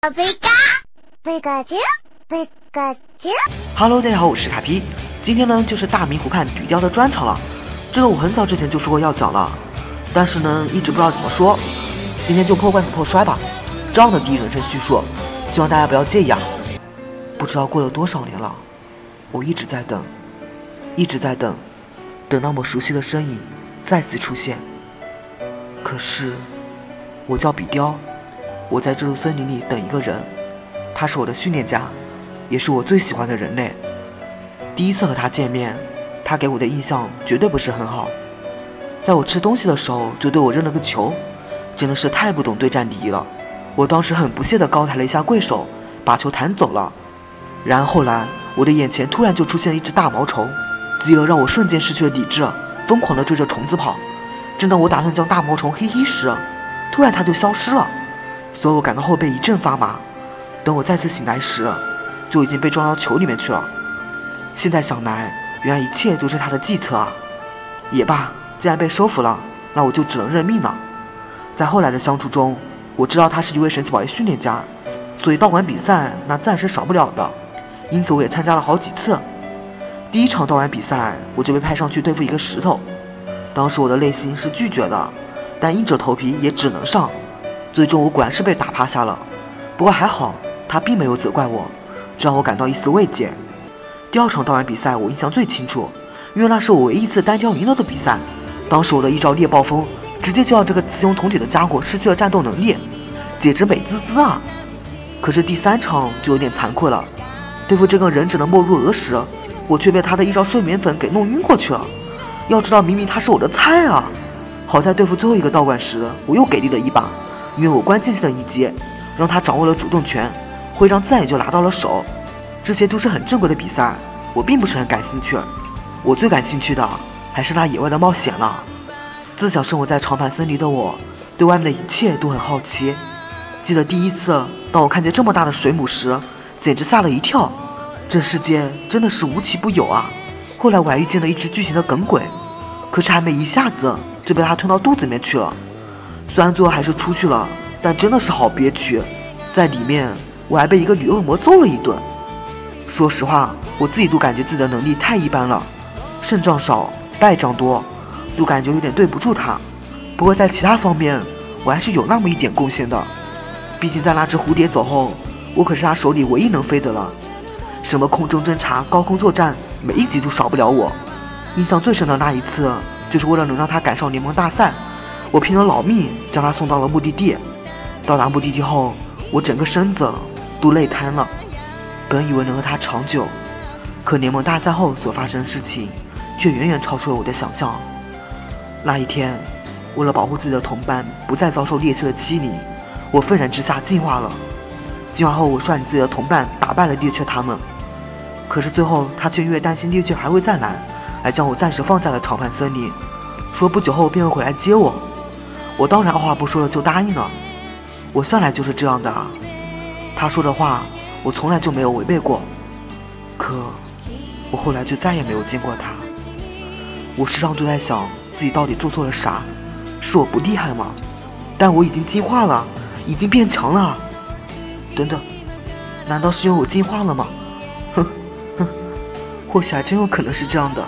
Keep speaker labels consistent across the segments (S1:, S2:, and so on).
S1: Hello， 大家好，我是卡皮。今天呢，就是大明湖畔比雕的专场了。这个我很早之前就说过要讲了，但是呢，一直不知道怎么说。今天就破罐子破摔吧，这样的第一人称叙述，希望大家不要介意啊。不知道过了多少年了，我一直在等，一直在等，等那么熟悉的身影再次出现。可是，我叫比雕。我在这座森林里等一个人，他是我的训练家，也是我最喜欢的人类。第一次和他见面，他给我的印象绝对不是很好。在我吃东西的时候就对我扔了个球，真的是太不懂对战礼仪了。我当时很不屑地高抬了一下贵手，把球弹走了。然而后来我的眼前突然就出现了一只大毛虫，饥饿让我瞬间失去了理智，疯狂地追着虫子跑。正当我打算将大毛虫嘿嘿时，突然它就消失了。所以我感到后背一阵发麻，等我再次醒来时，就已经被装到球里面去了。现在想来，原来一切都是他的计策啊！也罢，既然被收服了，那我就只能认命了。在后来的相处中，我知道他是一位神奇宝贝训练家，所以道馆比赛那自然是少不了的，因此我也参加了好几次。第一场道馆比赛，我就被派上去对付一个石头，当时我的内心是拒绝的，但硬着头皮也只能上。最终我果然是被打趴下了，不过还好他并没有责怪我，这让我感到一丝慰藉。第二场道馆比赛我印象最清楚，因为那是我唯一一次单挑赢了的比赛。当时我的一招猎暴风直接就让这个雌雄同体的家伙失去了战斗能力，简直美滋滋啊！可是第三场就有点残酷了，对付这个忍者的莫如鹅时，我却被他的一招睡眠粉给弄晕过去了。要知道明明他是我的菜啊！好在对付最后一个道馆时，我又给力了一把，因为我关键性的一击让他掌握了主动权，徽章自然也就拿到了手。这些都是很正规的比赛，我并不是很感兴趣。我最感兴趣的还是那野外的冒险了。自小生活在长盘森林的我，对外面的一切都很好奇。记得第一次当我看见这么大的水母时，简直吓了一跳。这世界真的是无奇不有啊！后来我还遇见了一只巨型的耿鬼，可是还没一下子就被它吞到肚子里面去了。虽然最后还是出去了，但真的是好憋屈。在里面我还被一个女恶魔揍了一顿。说实话，我自己都感觉自己的能力太一般了，胜仗少败仗多，都感觉有点对不住他。不过在其他方面我还是有那么一点贡献的，毕竟在那只蝴蝶走后，我可是他手里唯一能飞的了。什么空中侦察、高空作战，每一集都少不了我。印象最深的那一次，就是为了能让他赶上联盟大赛，我拼了老命将他送到了目的地。到达目的地后，我整个身子都累瘫了。本以为能和他长久，可联盟大赛后所发生的事情却远远超出了我的想象。那一天，为了保护自己的同伴不再遭受猎雀的欺凌，我愤然之下进化了。进化后，我率领自己的同伴打败了猎雀他们。可是最后他却因为担心猎雀还会再来，而将我暂时放在了长盘森林，说不久后便会回来接我。我当然二话不说的就答应了。我向来就是这样的啊，他说的话我从来就没有违背过。可我后来就再也没有见过他。我时常都在想自己到底做错了啥，是我不厉害吗？但我已经进化了，已经变强了。等等，难道是因为我进化了吗？或许还真有可能是这样的。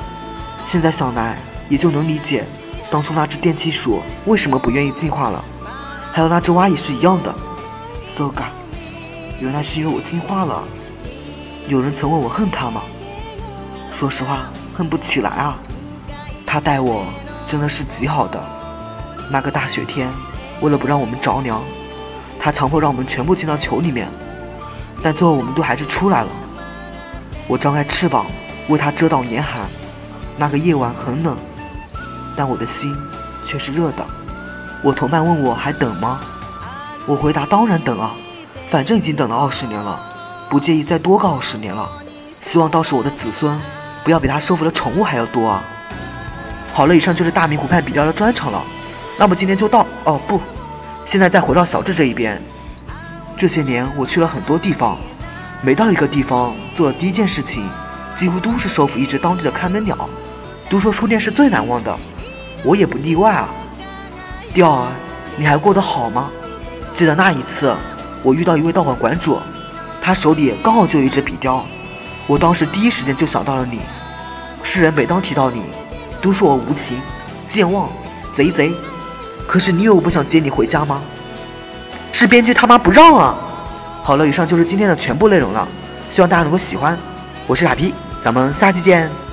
S1: 现在想来也就能理解当初那只电气鼠为什么不愿意进化了，还有那只蛙也是一样的。So ga， 原来是因为我进化了。有人曾问我恨他吗？说实话，恨不起来啊。他待我真的是极好的。那个大雪天，为了不让我们着凉，他强迫让我们全部进到球里面，但最后我们都还是出来了。我张开翅膀为他遮挡严寒。那个夜晚很冷，但我的心却是热的。我同伴问我还等吗？我回答当然等啊，反正已经等了20年了，不介意再多个20年了。希望到时我的子孙不要比他收服的宠物还要多啊。好了，以上就是大明湖畔比雕的专场了。那么今天就到不，现在再回到小智这一边。这些年我去了很多地方，每到一个地方做的第一件事情几乎都是收服一只当地的看门鸟。都说初恋是最难忘的，我也不例外啊。雕儿，你还过得好吗？记得那一次我遇到一位道馆馆主，他手里刚好就有一只笔雕，我当时第一时间就想到了你。世人每当提到你，都说我无情、健忘、贼，可是你有不想接你回家吗？是编剧他妈不让啊！好了，以上就是今天的全部内容了，希望大家能够喜欢。我是傻逼，咱们下期见。